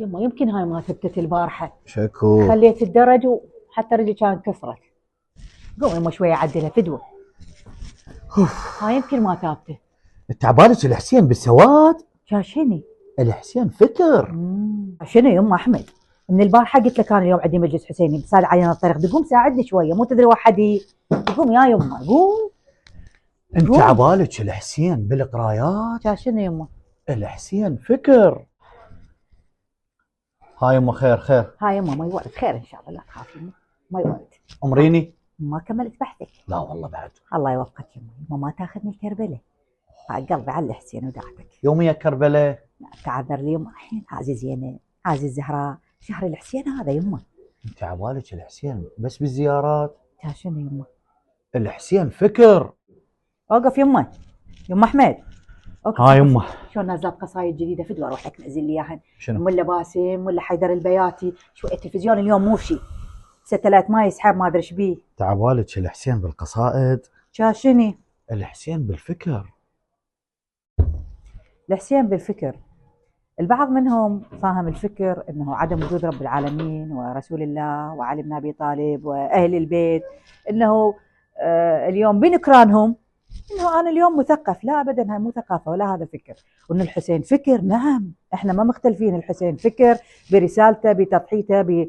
يما يمكن هاي ما ثبتت البارحه. شكو. خليت الدرج وحتى رجلي كانت كسرت. قوم يما شويه عدلها فدوه. هاي يمكن ما ثابته. انت عبالك الحسين بالسواد؟ شاشني الحسين فكر. شنو يما احمد؟ من البارحه قلت لك انا اليوم عندي مجلس حسيني بسال علينا الطريق، تقوم ساعدني شويه، مو تدري وحدي. قوم يا يما قوم. انت عبالك الحسين بالقرايات؟ شنو يما؟ الحسين فكر. هاي يما خير خير. هاي يما ما يورد خير ان شاء الله، لا تخافي يما ما يورد. امريني. ما كملت بحثك؟ لا والله بعد. الله يوفقك يما ما تاخذني الكربله. قلبي على الحسين وداعتك. يومية كربلاء. تعذر لي يما الحين هذه زينب هذه الزهراء، شهر الحسين هذا يما. انت عبالك الحسين بس بالزيارات؟ شنو يما؟ الحسين فكر. اوقف يما. يما احمد اوقف. ها يما. شلون نازلات قصايد جديده فدوه اروح لك نزل لي اياها. شنو؟ ولا باسم ولا حيدر البياتي، شويه التلفزيون اليوم مو شيء. ستلات ما يسحب ما ادري ايش بيه. تعبالك الحسين بالقصائد؟ شاشني؟ الحسين بالفكر. الحسين بالفكر. البعض منهم فاهم الفكر انه عدم وجود رب العالمين ورسول الله وعلي بن ابي طالب واهل البيت، انه اليوم بنكرانهم انه انا اليوم مثقف. لا ابدا، هاي مو ثقافه ولا هذا فكر. وان الحسين فكر، نعم احنا ما مختلفين. الحسين فكر برسالته بتضحيته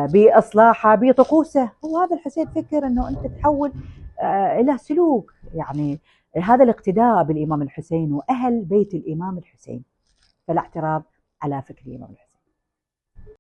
باصلاحه بطقوسه. هو هذا الحسين فكر انه انت تحول الى سلوك، يعني هذا الاقتداء بالامام الحسين واهل بيت الامام الحسين. فلا اعتراض على فكر الامام الحسين.